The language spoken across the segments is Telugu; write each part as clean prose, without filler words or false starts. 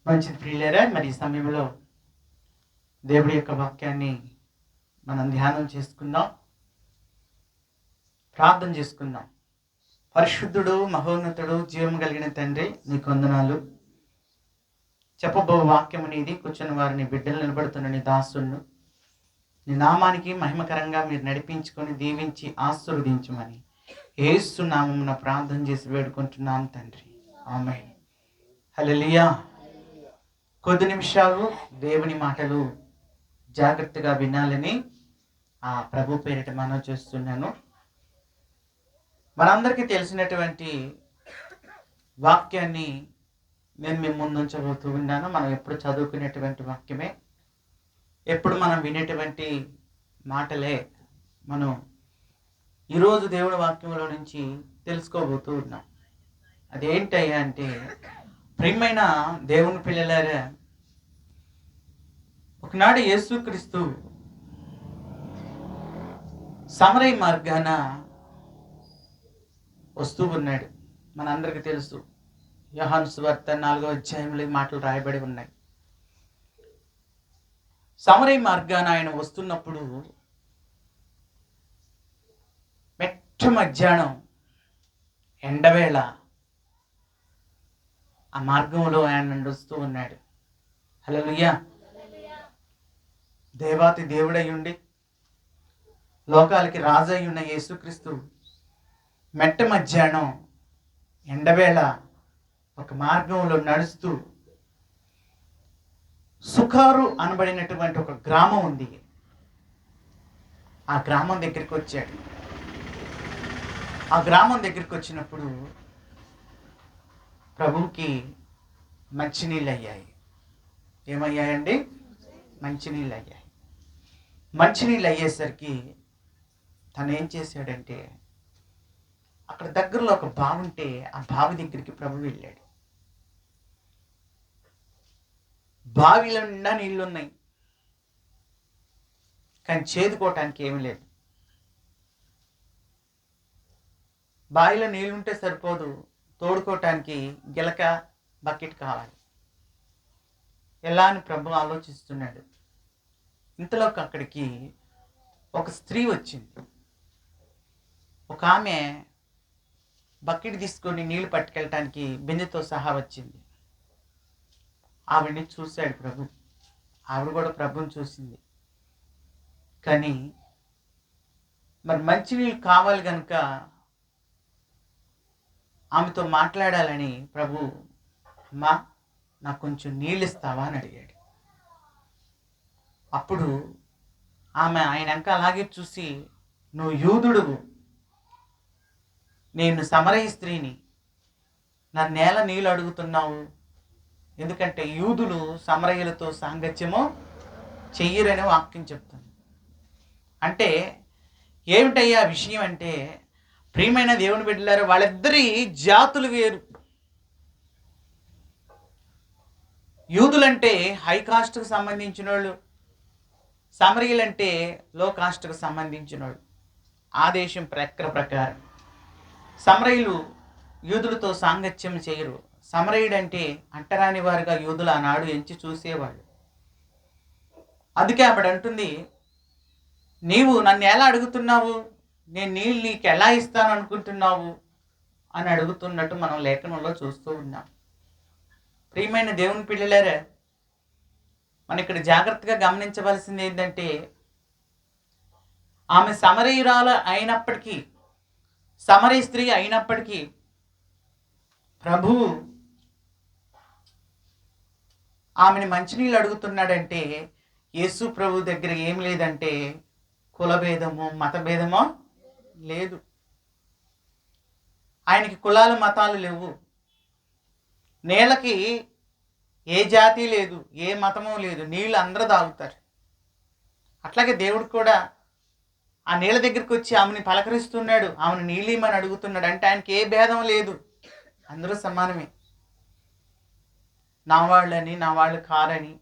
మంచిది ప్రియులారా, మరి ఈ సమయంలో దేవుడి యొక్క వాక్యాన్ని మనం ధ్యానం చేసుకుందాం, ప్రార్థన చేసుకుందాం. పరిశుద్ధుడు, మహోన్నతుడు, జీవం కలిగిన తండ్రి, నీకు వందనాలు. చెప్పబో వాక్యము నీది, కూర్చున్న వారిని బిడ్డలు నిలబడుతున్న నీ దాసును నీ నామానికి మహిమకరంగా మీరు నడిపించుకొని దీవించి ఆశీర్వదించమని యేసు నామమున ప్రార్థన చేసి వేడుకుంటున్నాను తండ్రి, ఆమేన్. హల్లెలూయా. కొద్ది నిమిషాలు దేవుని మాటలు జాగ్రత్తగా వినాలని ఆ ప్రభు పేరిట మనం చేస్తున్నాను. మనందరికీ తెలిసినటువంటి వాక్యాన్ని నేను మీ ముందు ఉంచబోతూ ఉన్నాను. మనం ఎప్పుడు చదువుకునేటువంటి వాక్యమే, ఎప్పుడు మనం వినేటువంటి మాటలే మనం ఈరోజు దేవుడి వాక్యంలో నుంచి తెలుసుకోబోతూ ఉన్నాం. అదేంటయ్యా అంటే, ప్రియమైన దేవుని పిల్లలారా, ఒకనాడు యేసుక్రీస్తు సమరయ మార్గాన వస్తూ ఉన్నాడు. మనందరికీ తెలుసు, యోహాను సువార్త 4వ అధ్యాయంలో ఈ మాటలు రాయబడి ఉన్నాయి. సమరయ మార్గాన ఆయన వస్తున్నప్పుడు మెట్ట మధ్యాహ్నం ఎండవేళ ఆ మార్గంలో ఆయన నడుస్తూ ఉన్నాడు. హల్లెలూయా. దేవాతి దేవుడై ఉండి లోకాలకి రాజై ఉన్న యేసుక్రీస్తు మెట్ట మధ్యాహ్నం ఎండవేళ ఒక మార్గంలో నడుస్తూ సుఖారు అనబడినటువంటి ఒక గ్రామం ఉంది. ఆ గ్రామం దగ్గరికి వచ్చాడు. ఆ గ్రామం దగ్గరికి వచ్చినప్పుడు ప్రభువుకి మంచినీళ్ళు అయ్యాయి. ఏమయ్యాయండి? మంచినీళ్ళు అయ్యాయి. మంచినీళ్ళు అయ్యేసరికి తను ఏం చేశాడంటే, అక్కడ దగ్గరలో ఒక బావి ఉంటే ఆ బావి దగ్గరికి ప్రభు వెళ్ళాడు. బావిలో నిండా నీళ్ళు ఉన్నాయి, కానీ చేదుకోవటానికి ఏమీ లేదు. బావిలో నీళ్ళుంటే సరిపోదు, తోడుకోవటానికి గిలక బకెట్ కావాలి. ఎలా అని ప్రభు ఆలోచిస్తున్నాడు. ఇంతలోకి అక్కడికి ఒక స్త్రీ వచ్చింది. ఒక ఆమె బకెట్ తీసుకొని నీళ్లు పట్టుకెళ్ళటానికి బిందెతో సహా వచ్చింది. ఆవిడ్ని చూశాడు ప్రభు. ఆవిడ కూడా ప్రభుని చూసింది. కానీ మరి మంచినీళ్ళు కావాలి కనుక ఆమెతో మాట్లాడాలని ప్రభు, అమ్మా నాకు కొంచెం నీళ్ళు ఇస్తావా అని అడిగాడు. అప్పుడు ఆమె ఆయన వెనక అలాగే చూసి, నువ్వు యూదుడువు, నేను సమరయ స్త్రీని, నన్నేల నీళ్ళు అడుగుతున్నావు? ఎందుకంటే యూదులు సమరయులతో సాంగత్యము చెయ్యరని వాక్యం చెప్తుంది. అంటే ఏమిటయ్యా విషయం అంటే, ప్రియమైన దేవుని బిడ్డలారు, వాళ్ళిద్దరి జాతులు వేరు. యూదులంటే హై కాస్ట్కు సంబంధించిన వాళ్ళు, సమరయులంటే లో కాస్ట్కు సంబంధించిన వాళ్ళు. ఆ దేశం ప్రకారం సమరయులు యూదులతో సాంగత్యం చేయరు. సమరయుడంటే అంటరాని వారుగా యూదులు ఆనాడు ఎంచి చూసేవాళ్ళు. అందుకే ఆవిడ అంటుంది, నీవు నన్ను ఎలా అడుగుతున్నావు? నేను నీళ్ళు నీకు ఎలా ఇస్తాను అనుకుంటున్నావు అని అడుగుతున్నట్టు మనం లేఖనంలో చూస్తూ ఉన్నాం. ప్రియమైన దేవుని పిల్లలారా, మనం ఇక్కడ జాగ్రత్తగా గమనించవలసింది ఏంటంటే, ఆమె సమరయురాలు అయినప్పటికీ, సమరయ స్త్రీ అయినప్పటికీ ప్రభువు ఆమెని మంచినీళ్ళు అడుగుతున్నాడంటే, యేసు ప్రభు దగ్గర ఏం లేదంటే కులభేదమో మతభేదమో లేదు. ఆయనకి కులాలు మతాలు లేవు. నీళ్ళకి ఏ జాతి లేదు, ఏ మతము లేదు, నీళ్ళు అందరూ తాగుతారు. అట్లాగే దేవుడు కూడా ఆ నీళ్ళ దగ్గరికి వచ్చి ఆమెని పలకరిస్తున్నాడు, ఆమెను నీళ్ళు ఇమ్మని అడుగుతున్నాడు. అంటే ఆయనకి ఏ భేదం లేదు, అందరూ సమానమే. నా వాళ్ళని, నా వాళ్ళు కారని,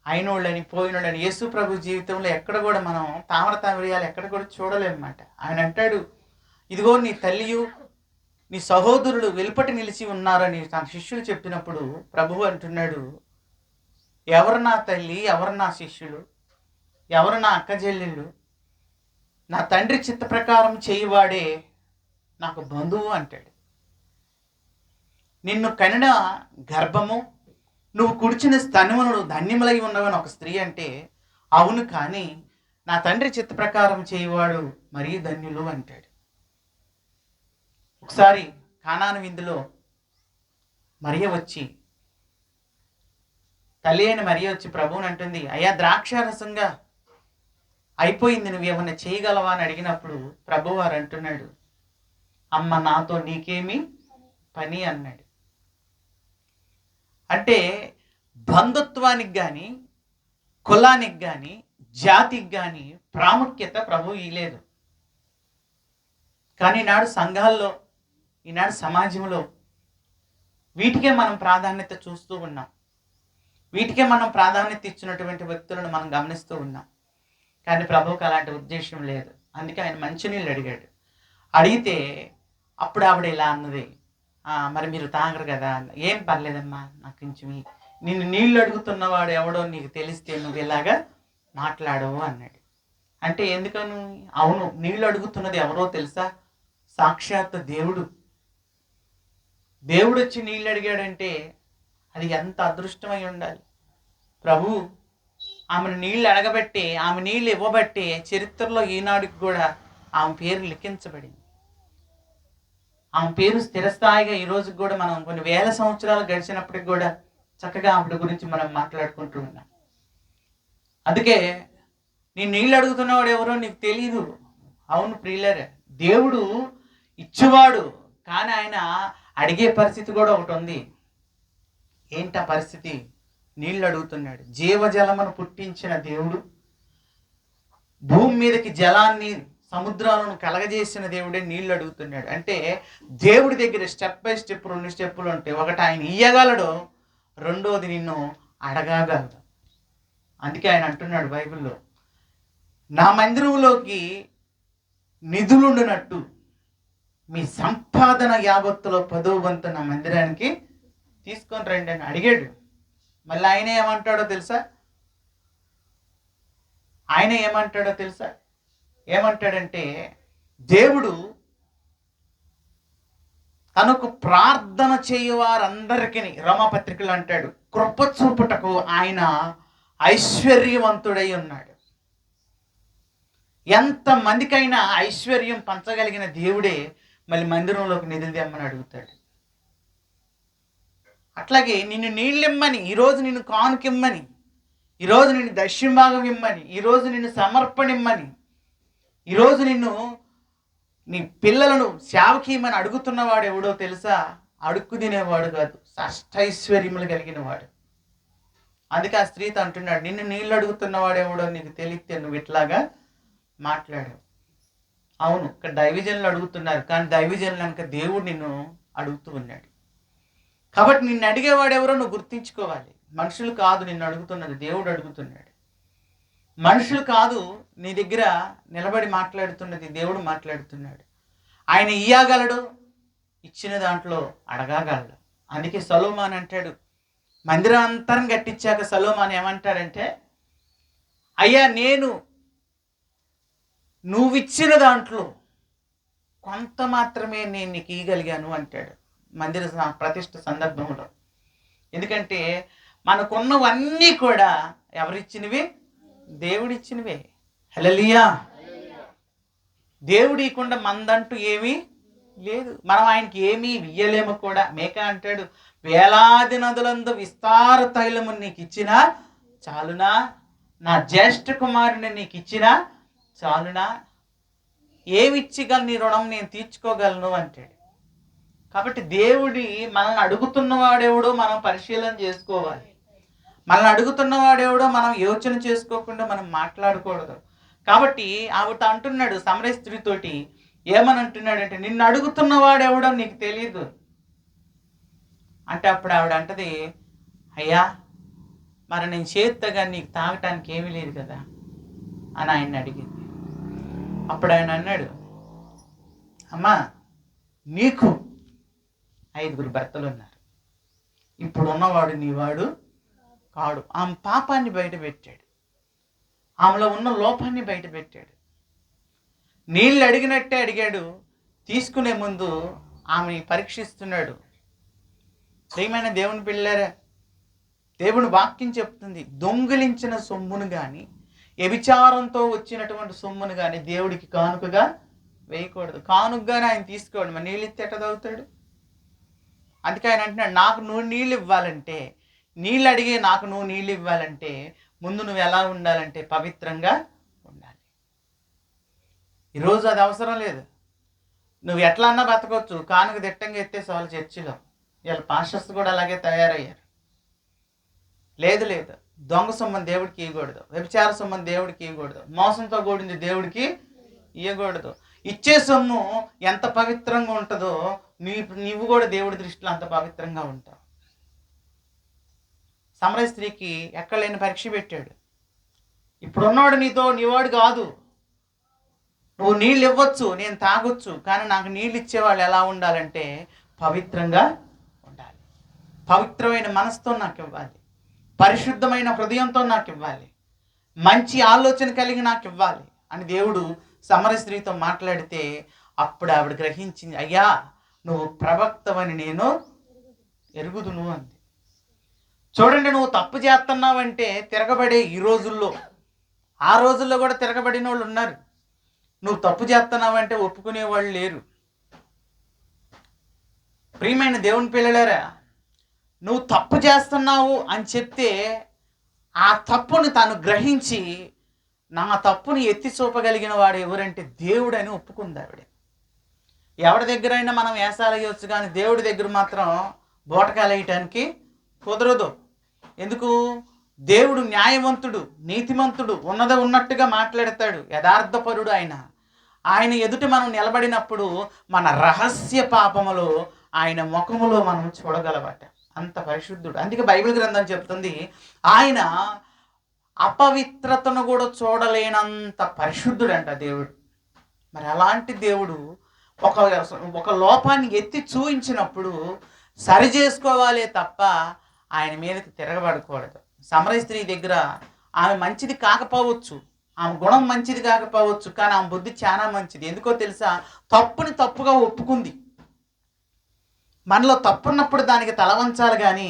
అయినోళ్ళని, పోయినోళ్ళని యేసు ప్రభు జీవితంలో ఎక్కడ కూడా మనం తామరతామరియాలు ఎక్కడ కూడా చూడలేమన్నమాట. ఆయన అంటాడు, ఇదిగో నీ తల్లియు నీ సహోదరుడు వెలుపటి నిలిచి ఉన్నారని తన శిష్యులు చెప్పినప్పుడు ప్రభువు అంటున్నాడు, ఎవరు నా తల్లి, ఎవరు నా శిష్యులు, ఎవరు నా అక్క చెల్లెళ్ళు, నా తండ్రి చిత్త ప్రకారం చేయువాడే నాకు బంధువు అంటాడు. నిన్ను కనిన గర్భము, నువ్వు కుడిచిన స్తనములు ధన్యములై ఉన్నవని ఒక స్త్రీ అంటే, అవును, కానీ నా తండ్రి చిత్త ప్రకారం చేయువాడు మరీ ధన్యులు అంటాడు. ఒకసారి కానాను విందులో మరియ వచ్చి, తల్లి అయిన మరియ వచ్చి ప్రభువుని అంటుంది, అయ్యా ద్రాక్షారసంగా అయిపోయింది, నువ్వు ఏమన్నా చేయగలవా అని అడిగినప్పుడు ప్రభువారు అంటున్నాడు, అమ్మ నాతో నీకేమి పని అన్నాడు. అంటే బంధుత్వానికి కానీ, కులానికి కానీ, జాతికి కానీ ప్రాముఖ్యత ప్రభువు ఇలేదు. కానీ ఈనాడు సంఘాల్లో, ఈనాడు సమాజంలో వీటికే మనం ప్రాధాన్యత చూస్తూ ఉన్నాం. వీటికే మనం ప్రాధాన్యత ఇచ్చినటువంటి వ్యక్తులను మనం గమనిస్తూ ఉన్నాం. కానీ ప్రభువుకి అలాంటి ఉద్దేశం లేదు. అందుకే ఆయన మంచినీళ్ళు అడిగాడు. అడిగితే అప్పుడు ఆవిడ ఇలా అన్నది, మరి మీరు తాగరు కదా అన్న. ఏం పర్లేదమ్మా, నాకు కొంచెం నిన్ను నీళ్ళు అడుగుతున్నవాడు ఎవడో నీకు తెలిస్తే నువ్వు ఇలాగా మాట్లాడవు అన్నాడు. అంటే ఎందుకను? అవును, నీళ్ళు అడుగుతున్నది ఎవరో తెలుసా? సాక్షాత్ దేవుడు. దేవుడు వచ్చి నీళ్ళు అడిగాడంటే అది ఎంత అదృష్టమై ఉండాలి. ప్రభు ఆమెను నీళ్ళు అడగబట్టి, ఆమె నీళ్ళు ఇవ్వబట్టి చరిత్రలో ఈనాటికి కూడా ఆమె పేరు లిఖించబడింది. ఆమె పేరు స్థిరస్థాయిగా ఈ రోజుకి కూడా మనం కొన్ని వేల సంవత్సరాలు గడిచినప్పటికి కూడా చక్కగా ఆవిడ గురించి మనం మాట్లాడుకుంటూ ఉన్నాం. అందుకే నీ నీళ్ళు అడుగుతున్నవాడు ఎవరో నీకు తెలియదు. అవును ప్రియులరే, దేవుడు ఇచ్చేవాడు, కానీ ఆయన అడిగే పరిస్థితి కూడా ఒకటి ఉంది. ఏంటా పరిస్థితి? నీళ్ళు అడుగుతున్నాడు. జీవజలమును పుట్టించిన దేవుడు, భూమి మీదకి జలాన్ని, సముద్రాలను కలగజేసిన దేవుడే నీళ్ళు అడుగుతున్నాడు. అంటే దేవుడి దగ్గర స్టెప్ బై స్టెప్ 2 స్టెప్పులు ఉంటాయి. ఒకటి ఆయన ఇయ్యగలడు, రెండోది నిన్ను అడగగలడు. అందుకే ఆయన అంటున్నాడు బైబిల్లో, నా మందిరంలోకి నిధులుండినట్టు మీ సంపాదన యావత్తులో 10వ వంతు నా మందిరానికి తీసుకొని రండి అని అడిగాడు. మళ్ళీ ఆయన ఏమంటాడో తెలుసా? ఏమంటాడంటే, దేవుడు తనకు ప్రార్థన చేయువారందరికీ, రోమాపత్రికలు అంటాడు, కృప చూపుటకు ఆయన ఐశ్వర్యవంతుడై ఉన్నాడు. ఎంతమందికైనా ఐశ్వర్యం పంచగలిగిన దేవుడే మళ్ళీ మందిరంలోకి నిధులు తెమ్మని అడుగుతాడు. అట్లాగే నిన్ను నీళ్ళిమ్మని, ఈరోజు నిన్ను కానుకిమ్మని, ఈరోజు నిన్ను దక్షిణభాగం ఇమ్మని, ఈరోజు నిన్ను సమర్పణిమ్మని, ఈరోజు నిన్ను నీ పిల్లలను సేవకీయమని అడుగుతున్నవాడు ఎవడో తెలుసా? అడుక్కు తినేవాడు కాదు, అష్టైశ్వర్యములు కలిగిన వాడు. అందుకే ఆ స్త్రీతో అంటున్నాడు, నిన్ను నీళ్ళు అడుగుతున్నవాడు ఎవడో నీకు తెలిస్తే నువ్వు ఇట్లాగా మాట్లాడావు. అవును, ఇక్కడ దైవజనులు అడుగుతున్నారు, కానీ దైవజనులు కనుక దేవుడు నిన్ను అడుగుతూ ఉన్నాడు. కాబట్టి నిన్ను అడిగేవాడు ఎవరో నువ్వు గుర్తించుకోవాలి. మనుషులు కాదు నిన్ను అడుగుతున్నది, దేవుడు అడుగుతున్నాడు. మనుషులు కాదు నీ దగ్గర నిలబడి మాట్లాడుతున్నది, దేవుడు మాట్లాడుతున్నాడు. ఆయన ఇయ్యగలడు, ఇచ్చిన దాంట్లో అడగగలడు. అందుకే సొలొమోను అంటాడు, మందిరాంతరం కట్టించాక సొలొమోను ఏమంటాడంటే, అయ్యా నువ్విచ్చిన దాంట్లో కొంత మాత్రమే నేను నీకు ఇవ్వగలిగాను అంటాడు మందిర ప్రతిష్ఠ సందర్భంలో. ఎందుకంటే మనకున్నవన్నీ కూడా ఎవరిచ్చినవి? దేవుడిచ్చినవే. హల్లెలూయా. దేవుడు ఇవ్వకుండా మందంటూ ఏమీ లేదు. మనం ఆయనకి ఏమీ ఇయ్యలేము కూడా. మేక అంటాడు, వేలాది నదులందు విస్తార తైలము నీకు ఇచ్చినా చాలునా, నా జ్యేష్ఠ కుమారుని నీకు ఇచ్చినా చాలునా, ఏమిచ్చిగల నీ రుణం నేను తీర్చుకోగలను అంటాడు. కాబట్టి దేవుడి మనల్ని అడుగుతున్నవాడెవడో మనం పరిశీలన చేసుకోవాలి. మనల్ని అడుగుతున్నవాడెవడో మనం యోచన చేసుకోకుండా మనం మాట్లాడకూడదు. కాబట్టి ఆవిడ అంటున్నాడు సమరయ స్త్రీతోటి, ఏమని అంటున్నాడంటే, నిన్ను అడుగుతున్నవాడెవడో నీకు తెలియదు అంటే. అప్పుడు ఆవిడ అంటది, అయ్యా మరి నేను చేత్తగా నీకు తాగటానికి ఏమీ లేదు కదా అని ఆయన్ని అడిగింది. అప్పుడు ఆయన అన్నాడు, అమ్మా నీకు 5 భర్తలు ఉన్నారు, ఇప్పుడు ఉన్నవాడు నీవాడు కాడు. ఆమె పాపాన్ని బయట పెట్టాడు, ఆమెలో ఉన్న లోపాన్ని బయట పెట్టాడు. నీళ్ళు అడిగినట్టే అడిగాడు. తీసుకునే ముందు ఆమెని పరీక్షిస్తున్నాడు. ప్రియమైన దేవుని పిల్లారా, దేవుని వాక్యం చెప్తుంది, దొంగిలించిన సొమ్మును కానీ వ్యభిచారంతో వచ్చినటువంటి సొమ్మును కానీ దేవుడికి కానుకగా వేయకూడదు. కానుకగానే ఆయన తీసుకోడు. మరి నీళ్ళు ఇస్తే ఎట్ట తాగుతాడు? అందుకే ఆయన అంటున్నాడు, నాకు నువ్వు నీళ్ళు ఇవ్వాలంటే, నీళ్ళు అడిగే నాకు నువ్వు నీళ్ళు ఇవ్వాలంటే ముందు నువ్వు ఎలా ఉండాలంటే పవిత్రంగా ఉండాలి. ఈరోజు అది అవసరం లేదు. నువ్వు ఎట్లా అన్నా బతకొచ్చు, కానుక దిట్టంగా ఎత్తేసి వాళ్ళ చర్చిలో. వీళ్ళ పాస్టర్స్ కూడా అలాగే తయారయ్యారు. లేదు, దొంగ సొమ్మని దేవుడికి ఇవ్వకూడదు, వ్యభిచార సొమ్మని దేవుడికి ఇవ్వకూడదు, మోసంతో కూడింది దేవుడికి ఇవ్వకూడదు. ఇచ్చే సొమ్ము ఎంత పవిత్రంగా ఉంటుందో నువ్వు కూడా దేవుడి దృష్టిలో అంత పవిత్రంగా ఉంటావు. సమరయ స్త్రీకి ఎక్కడ లేని పరీక్ష పెట్టాడు. ఇప్పుడున్నాడు నీవాడు కాదు. నువ్వు నీళ్ళు ఇవ్వచ్చు, నేను తాగొచ్చు, కానీ నాకు నీళ్ళు ఇచ్చేవాళ్ళు ఎలా ఉండాలంటే పవిత్రంగా ఉండాలి. పవిత్రమైన మనసుతో నాకు ఇవ్వాలి, పరిశుద్ధమైన హృదయంతో నాకు ఇవ్వాలి, మంచి ఆలోచన కలిగి నాకు ఇవ్వాలి అని దేవుడు సమరయ స్త్రీతో మాట్లాడితే అప్పుడు ఆవిడ గ్రహించింది, అయ్యా నువ్వు ప్రవక్తవని నేను ఎరుగుదును అంది. చూడండి, నువ్వు తప్పు చేస్తున్నావంటే తిరగబడే ఈ రోజుల్లో, ఆ రోజుల్లో కూడా తిరగబడిన వాళ్ళు ఉన్నారు. నువ్వు తప్పు చేస్తున్నావంటే ఒప్పుకునే వాళ్ళు లేరు. ప్రియమైన దేవుని పిల్లలారా, నువ్వు తప్పు చేస్తున్నావు అని చెప్తే ఆ తప్పుని తాను గ్రహించి నా తప్పుని ఎత్తి చూపగలిగిన వాడు ఎవరంటే దేవుడు అని ఒప్పుకుంది ఆవిడ. ఎవరి దగ్గరైనా మనం వేసాలయ్యొచ్చు, కానీ దేవుడి దగ్గర మాత్రం బోటకాలేయటానికి కుదరదు. ఎందుకు? దేవుడు న్యాయవంతుడు, నీతిమంతుడు, ఉన్నట్టుగా మాట్లాడతాడు, యథార్థపరుడు. ఆయన ఎదుట మనం నిలబడినప్పుడు మన రహస్య పాపములో ఆయన ముఖములో మనం చూడగలవట. అంత పరిశుద్ధుడు. అందుకే బైబిల్ గ్రంథం చెప్తుంది, ఆయన అపవిత్రతను కూడా చూడలేనంత పరిశుద్ధుడంట దేవుడు. మరి అలాంటి దేవుడు ఒక లోపాన్ని ఎత్తి చూయించినప్పుడు సరి చేసుకోవాలే తప్ప ఆయన మీదకి తిరగబడకూడదు. సమరయ స్త్రీ దగ్గర ఆమె మంచిది కాకపోవచ్చు, ఆమె గుణం మంచిది కాకపోవచ్చు, కానీ ఆమె బుద్ధి చాలా మంచిది. ఎందుకో తెలుసా? తప్పుని తప్పుగా ఒప్పుకుంది. మనలో తప్పున్నప్పుడు దానికి తల వంచాలి, కానీ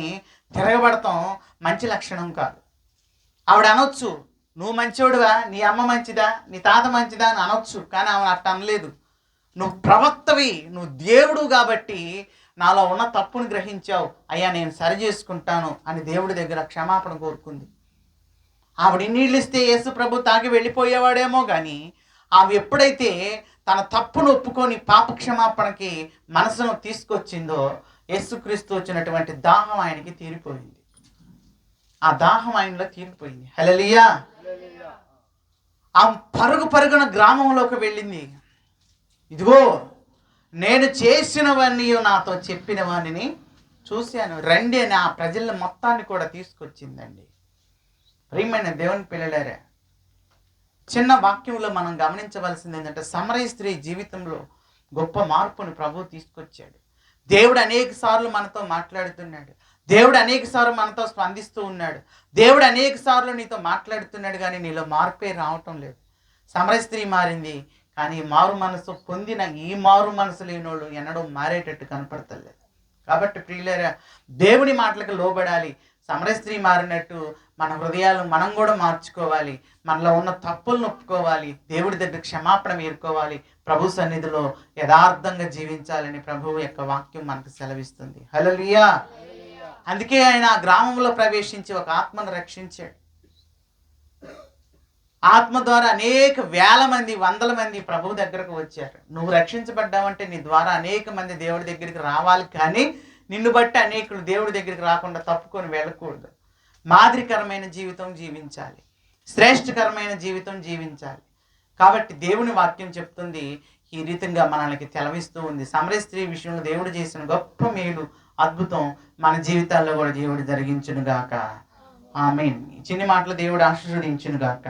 తిరగబడటం మంచి లక్షణం కాదు. ఆవిడ అనొచ్చు, నువ్వు మంచివాడువా, నీ అమ్మ మంచిదా, నీ తాత మంచిదా అని అనొచ్చు, కానీ ఆమె అట్ట అనలేదు. నువ్వు ప్రవక్తవి, నువ్వు దేవుడు కాబట్టి నాలో ఉన్న తప్పును గ్రహించావు, అయ్యా నేను సరి చేసుకుంటాను అని దేవుడి దగ్గర క్షమాపణ కోరుకుంది. ఆవిడ నీళ్ళు ఇస్తే యేసు ప్రభు తాగి వెళ్ళిపోయేవాడేమో, కానీ ఆమె ఎప్పుడైతే తన తప్పును ఒప్పుకొని పాప క్షమాపణకి మనసును తీసుకొచ్చిందో యేసుక్రీస్తు వచ్చినటువంటి దాహం ఆయనకి తీరిపోయింది. ఆ దాహం ఆయనలో తీరిపోయింది. హల్లెలూయా. ఆమె పరుగున గ్రామంలోకి వెళ్ళింది. ఇదిగో నేను చేసినవన్నీ నాతో చెప్పిన వాడిని చూశాను, రండి అని ఆ ప్రజల మొత్తాన్ని కూడా తీసుకొచ్చిందండి. ప్రియమైన దేవుని పిల్లలారా, చిన్న వాక్యంలో మనం గమనించవలసింది ఏంటంటే సమరయ స్త్రీ జీవితంలో గొప్ప మార్పును ప్రభువు తీసుకొచ్చాడు. దేవుడు అనేక సార్లు మనతో మాట్లాడుతున్నాడు, దేవుడు అనేక సార్లు మనతో స్పందిస్తూ ఉన్నాడు, దేవుడు అనేక సార్లు నీతో మాట్లాడుతున్నాడు, కానీ నీలో మార్పే రావటం లేదు. సమరయ స్త్రీ మారింది, కానీ మారు మనసు పొందిన ఈ మారు మనసు లేనోళ్ళు ఎన్నడూ మారేటట్టు కనపడతలేదు. కాబట్టి ప్రియులారా, దేవుని మాటలకు లోబడాలి. సమరయ స్త్రీ మారినట్టు మన హృదయాలు మనం కూడా మార్చుకోవాలి, మనలో ఉన్న తప్పులను ఒప్పుకోవాలి, దేవుడి దగ్గర క్షమాపణ వేరుకోవాలి, ప్రభు సన్నిధిలో యథార్థంగా జీవించాలని ప్రభువు యొక్క వాక్యం మనకు సెలవిస్తుంది. హల్లెలూయా. అందుకే ఆయన ఆ గ్రామంలో ప్రవేశించి ఒక ఆత్మను రక్షించాడు. ఆత్మ ద్వారా అనేక వేల మంది, వందల మంది ప్రభువు దగ్గరకు వచ్చారు. నువ్వు రక్షించబడ్డావంటే నీ ద్వారా అనేక మంది దేవుడి దగ్గరికి రావాలి, కానీ నిన్ను బట్టి అనేకులు దేవుడి దగ్గరికి రాకుండా తప్పుకొని వెళ్ళకూడదు. మాదిరికరమైన జీవితం జీవించాలి, శ్రేష్టకరమైన జీవితం జీవించాలి. కాబట్టి దేవుని వాక్యం చెప్తుంది, ఈ రీతిగా మనల్ని తెలవిస్తూ ఉంది. సమరయ స్త్రీ విషయంలో దేవుడు చేసిన గొప్ప మేలు, అద్భుతం మన జీవితాల్లో కూడా దేవుడు జరిగించునుగాక. ఆమేన్. చిన్ని మాటలు దేవుడు ఆశీర్వదించునుగాక.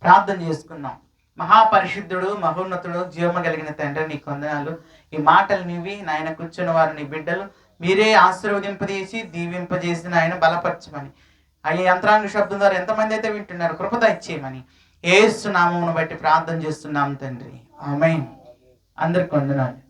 ప్రార్థన చేసుకున్నాం. మహాపరిశుద్ధుడు, మహోన్నతుడు, జీవము కలిగిన తండ్రి, నీ వందనాలు. ఈ మాటలు నీవి నాయన, కూర్చున్న వారు నీ బిడ్డలు మీరే ఆశీర్వదింపజేసి దీవింపజేసి నాయన బలపరచమని ఆ యంత్రాంగ శబ్దం ద్వారా ఎంతమంది అయితే వింటున్నారు, కృపద ఇచ్చేయమని యేసు నామమును బట్టి ప్రార్థన చేస్తున్నాం తండ్రి. ఆమేన్. అందరికి వందనాలు.